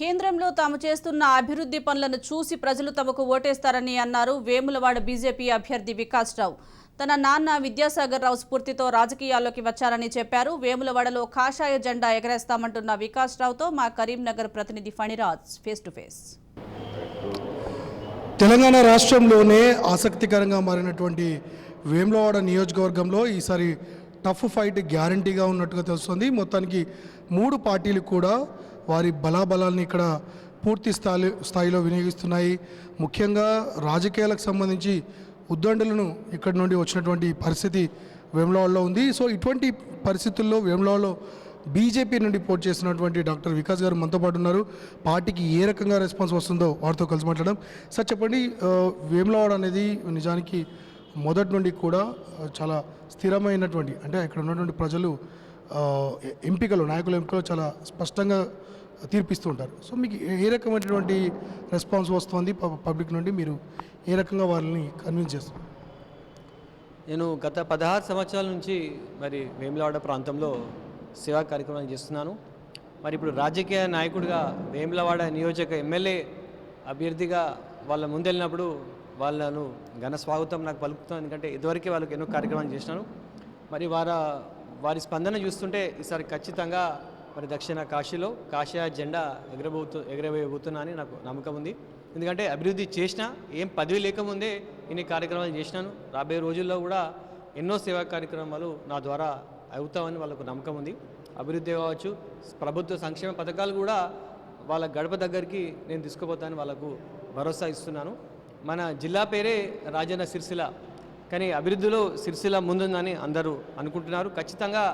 కేంద్రంలో తాము చేస్తున్న అభివృద్ధి పనులను చూసి ప్రజలు తమకు ఓటేస్తారని అన్నారు వేములవాడ బీజేపీ అభ్యర్థి వికాస్ రావు. తన నాన్న విద్యాసాగర్ రావు స్ఫూర్తితో రాజకీయాల్లోకి వచ్చారని చెప్పారు. వేములవాడలో కాషాయ జెండా ఎగరేస్తామంటున్న వికాస్ రావుతో మా కరీంనగర్ ప్రతినిధి Phaniraj face to face. Telangana రాష్ట్రంలోనే ఆసక్తికరంగా మారినటువంటి వేములవాడ నియోజకవర్గంలో ఈసారి టఫ్ ఫైట్ గ్యారంటీగా ఉన్నట్టుగా తెలుస్తుంది. మొత్తానికి మూడు పార్టీలు కూడా వారి బలాబలాల్ని ఇక్కడ పూర్తి స్థాయిలో వినియోగిస్తున్నాయి. ముఖ్యంగా రాజకీయాలకు సంబంధించి ఉద్దండులను ఇక్కడి నుండి వచ్చినటువంటి పరిస్థితి వేములవాడలో ఉంది. సో ఇటువంటి పరిస్థితుల్లో వేములవాడలో బీజేపీ నుండి పోటీ చేసినటువంటి డాక్టర్ వికాస్ గారు మనతో పాటు ఉన్నారు. పార్టీకి ఏ రకంగా రెస్పాన్స్ వస్తుందో వారితో కలిసి మాట్లాడడం. సార్ చెప్పండి, వేములవాడ అనేది నిజానికి మొదటి నుండి కూడా చాలా స్థిరమైనటువంటి, అంటే ఇక్కడ ఉన్నటువంటి ప్రజలు నాయకుల ఎంపికలు చాలా స్పష్టంగా తీర్పిస్తూ ఉంటారు. సో మీకు ఏ రకమైనటువంటి రెస్పాన్స్ వస్తుంది పబ్లిక్ నుండి? మీరు ఏ రకంగా వాళ్ళని కన్విన్స్ చేస్తారు? నేను గత 16 సంవత్సరాల నుంచి మరి వేములవాడ ప్రాంతంలో సేవా కార్యక్రమాలు చేస్తున్నాను. మరి ఇప్పుడు రాజకీయ నాయకుడిగా వేములవాడ నియోజక ఎమ్మెల్యే అభ్యర్థిగా వాళ్ళ ముందెళ్ళినప్పుడు వాళ్ళను ఘన స్వాగతం నాకు పలుకుతున్నాను. ఎందుకంటే ఇదివరకే వాళ్ళకి ఎన్నో కార్యక్రమాలు చేసినాను. మరి వారి స్పందన చూస్తుంటే ఈసారి ఖచ్చితంగా మరి దక్షిణ కాశీలో కాషాయ జెండా ఎగరవేయబోతున్నా అని నాకు నమ్మకం ఉంది. ఎందుకంటే అభివృద్ధి చేసినా ఏం పదవి లేకముందే ఇన్ని కార్యక్రమాలు చేసినాను. రాబోయే రోజుల్లో కూడా ఎన్నో సేవా కార్యక్రమాలు నా ద్వారా అవుతామని వాళ్ళకు నమ్మకం ఉంది. అభివృద్ధి కావచ్చు, ప్రభుత్వ సంక్షేమ పథకాలు కూడా వాళ్ళ గడప దగ్గరికి నేను తీసుకుపోతానని వాళ్ళకు భరోసా ఇస్తున్నాను. మన జిల్లా పేరే రాజన్న సిరిసిల్ల, కానీ అభివృద్ధిలో సిరిసిల్ల ముందుందని అందరూ అనుకుంటున్నారు. ఖచ్చితంగా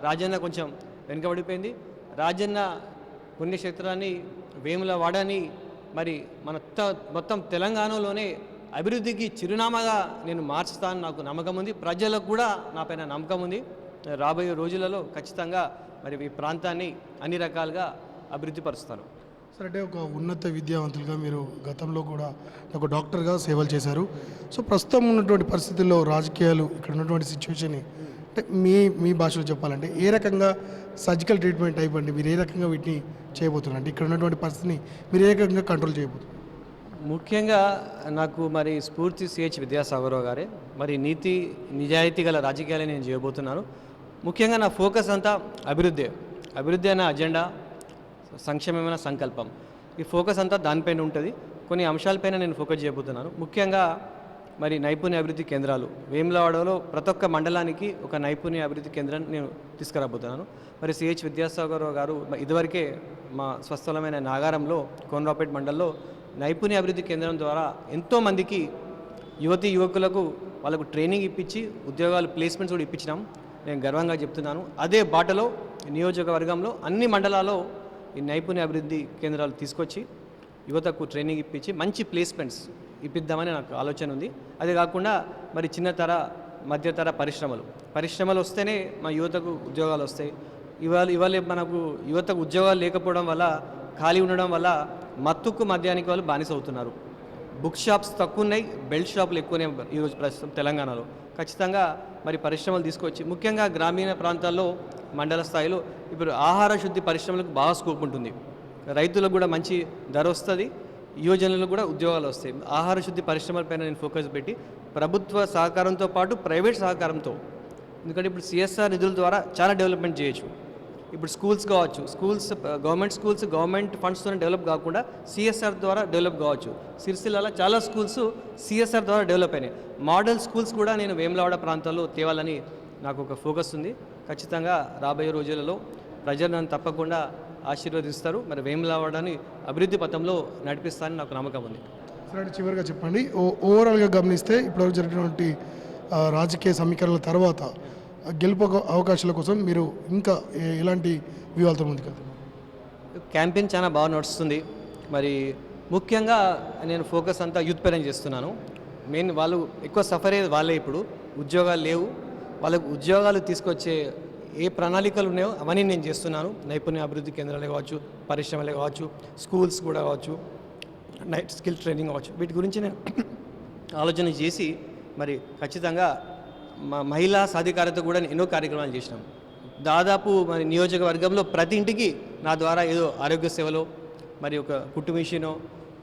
రాజన్న కొంచెం వెనుకబడిపోయింది. రాజన్న పుణ్యక్షేత్రాన్ని వేములవాడని మరి మొత్తం తెలంగాణలోనే అభివృద్ధికి చిరునామాగా నేను మార్చుతాను నాకు నమ్మకం ఉంది. ప్రజలకు కూడా నాపైన నమ్మకం ఉంది. రాబోయే రోజులలో ఖచ్చితంగా మరి ఈ ప్రాంతాన్ని అన్ని రకాలుగా అభివృద్ధి పరుస్తాను. సరే, అంటే ఒక ఉన్నత విద్యావంతులుగా మీరు గతంలో కూడా ఒక డాక్టర్గా సేవలు చేశారు. సో ప్రస్తుతం ఉన్నటువంటి పరిస్థితుల్లో రాజకీయాలు, ఇక్కడ ఉన్నటువంటి సిచ్యువేషన్ని అంటే మీ భాషలో చెప్పాలంటే ఏ రకంగా సర్జికల్ ట్రీట్మెంట్ అయిపోయింది, మీరు ఏ రకంగా వీటిని చేయబోతున్నారు? అంటే ఇక్కడ ఉన్నటువంటి పరిస్థితిని మీరు ఏ రకంగా కంట్రోల్ చేయబోతున్నారు? ముఖ్యంగా నాకు మరి స్ఫూర్తి సిహెచ్ విద్యాసాగరరావు గారే మరి నీతి నిజాయితీ గల రాజకీయాలే నేను చేయబోతున్నాను. ముఖ్యంగా నా ఫోకస్ అంతా అభివృద్ధి అనే అజెండా, సంక్షేమమైన సంకల్పం, ఈ ఫోకస్ అంతా దానిపైన ఉంటుంది. కొన్ని అంశాలపైన నేను ఫోకస్ చేయబోతున్నాను. ముఖ్యంగా మరి నైపుణ్య అభివృద్ధి కేంద్రాలు వేములవాడలో ప్రతి ఒక్క మండలానికి ఒక నైపుణ్య అభివృద్ధి కేంద్రాన్ని నేను తీసుకురాబోతున్నాను. మరి సిహెచ్ విద్యాసాగరరావు గారు ఇదివరకే మా స్వస్థలమైన నాగారంలో కోనరావుపేట మండలంలో నైపుణ్య అభివృద్ధి కేంద్రం ద్వారా ఎంతోమందికి యువకులకు వాళ్ళకు ట్రైనింగ్ ఇప్పించి ఉద్యోగాలు ప్లేస్మెంట్స్ కూడా ఇప్పించినాం. నేను గర్వంగా చెప్తున్నాను. అదే బాటలో నియోజకవర్గంలో అన్ని మండలాల్లో ఈ నైపుణ్య అభివృద్ధి కేంద్రాలు తీసుకొచ్చి యువతకు ట్రైనింగ్ ఇప్పించి మంచి ప్లేస్మెంట్స్ ఇప్పిద్దామని నాకు ఆలోచన ఉంది. అదే కాకుండా మరి చిన్నతర మధ్యతర పరిశ్రమలు వస్తేనే మా యువతకు ఉద్యోగాలు వస్తాయి. ఇవాళ మనకు యువతకు ఉద్యోగాలు లేకపోవడం వల్ల, ఖాళీ ఉండడం వల్ల మత్తుకు మద్యానికి వాళ్ళు బానిస అవుతున్నారు. బుక్ షాప్స్ తక్కువ ఉన్నాయి, బెల్ట్ షాపులు ఎక్కువనే ఈరోజు ప్రస్తుతం తెలంగాణలో. ఖచ్చితంగా మరి పరిశ్రమలు తీసుకొచ్చి ముఖ్యంగా గ్రామీణ ప్రాంతాల్లో మండల స్థాయిలో ఇప్పుడు ఆహార శుద్ధి పరిశ్రమలకు బాగా స్కోప్ ఉంటుంది. రైతులకు కూడా మంచి ధర వస్తుంది, యువజనులకు కూడా ఉద్యోగాలు వస్తాయి. ఆహార శుద్ధి పరిశ్రమలపైన నేను ఫోకస్ పెట్టి ప్రభుత్వ సహకారంతో పాటు ప్రైవేట్ సహకారంతో, ఎందుకంటే ఇప్పుడు సిఎస్ఆర్ నిధుల ద్వారా చాలా డెవలప్మెంట్ చేయొచ్చు. ఇప్పుడు స్కూల్స్ కావచ్చు, గవర్నమెంట్ ఫండ్స్తో డెవలప్ కాకుండా సిఎస్ఆర్ ద్వారా డెవలప్ కావచ్చు. సిరిసిల్లలో చాలా స్కూల్స్ సిఎస్ఆర్ ద్వారా డెవలప్ అయినాయి. మోడల్ స్కూల్స్ కూడా నేను వేములవాడ ప్రాంతాల్లో తేవాలని నాకు ఒక ఫోకస్ ఉంది. ఖచ్చితంగా రాబోయే రోజులలో ప్రజలు నన్ను తప్పకుండా ఆశీర్వదిస్తారు. మరి వేములవాడని అభివృద్ధి పథంలో నడిపిస్తానని నాకు నమ్మకం ఉంది. సరే, చివరిగా చెప్పండి, ఓవరాల్గా గమనిస్తే ఇప్పటివరకు జరిగినటువంటి రాజకీయ సమీకరణల తర్వాత గెలుపు అవకాశాల కోసం మీరు ఇంకా ఎలాంటి వ్యూహాలతో ముందుకెళ్తున్నారు? క్యాంపెయిన్ చాలా బాగా నడుస్తుంది. మరి ముఖ్యంగా నేను ఫోకస్ అంతా యూత్ పైన చేస్తున్నాను. మెయిన్ వాళ్ళు ఎక్కువ సఫర్ అయ్యేది వాళ్ళే. ఇప్పుడు ఉద్యోగాలు లేవు, వాళ్ళకు ఉద్యోగాలు తీసుకొచ్చే ఏ ప్రణాళికలు ఉన్నాయో అవన్నీ నేను చేస్తున్నాను. నైపుణ్య అభివృద్ధి కేంద్రాలే కావచ్చు, పరిశ్రమలే కావచ్చు, స్కూల్స్ కూడా కావచ్చు, నైట్ స్కిల్ ట్రైనింగ్ కావచ్చు, వీటి గురించి నేను ఆలోచన చేసి మరి ఖచ్చితంగా మహిళా సాధికారత కూడా ఎన్నో కార్యక్రమాలు చేసినాం. దాదాపు మరి నియోజకవర్గంలో ప్రతి ఇంటికి నా ద్వారా ఏదో ఆరోగ్య సేవలో మరి ఒక కుట్టు మిషను,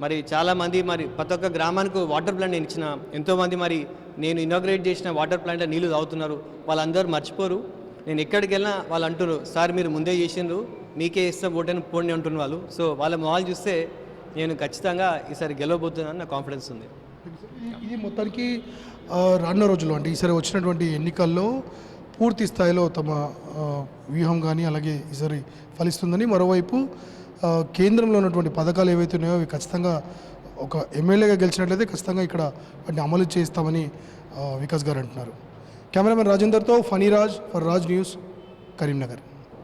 మరి చాలామంది మరి ప్రతి ఒక్క గ్రామానికి వాటర్ ప్లాంట్ నేను ఇచ్చిన, ఎంతోమంది మరి నేను ఇనాగ్రేట్ చేసిన వాటర్ ప్లాంట్లో నీళ్లు తాగుతున్నారు. వాళ్ళందరూ మర్చిపోరు. నేను ఎక్కడికి వెళ్ళినా వాళ్ళు అంటున్నారు, సార్ మీరు ముందే చేసిండ్రు, మీకే ఇస్తాం ఓటని పోండి అంటున్న వాళ్ళు. సో వాళ్ళ మొహాలు చూస్తే నేను ఖచ్చితంగా ఈసారి గెలవబోతున్నాను, నా కాన్ఫిడెన్స్ ఉంది. ఇది మొత్తానికి రానున్న రోజుల్లో అంటే ఈసారి వచ్చినటువంటి ఎన్నికల్లో పూర్తి స్థాయిలో తమ వ్యూహం కానీ అలాగే ఈసారి ఫలిస్తుందని, మరోవైపు కేంద్రంలో ఉన్నటువంటి పథకాలు ఏవైతే ఉన్నాయో అవి ఖచ్చితంగా ఒక ఎమ్మెల్యేగా గెలిచినట్లయితే ఖచ్చితంగా ఇక్కడ వాటిని అమలు చేస్తామని వికాస్ గారు అంటున్నారు. కెమెరామెన్ రాజేందర్తో ఫణిరాజ్ ఫర్ రాజ్ న్యూస్, కరీంనగర్.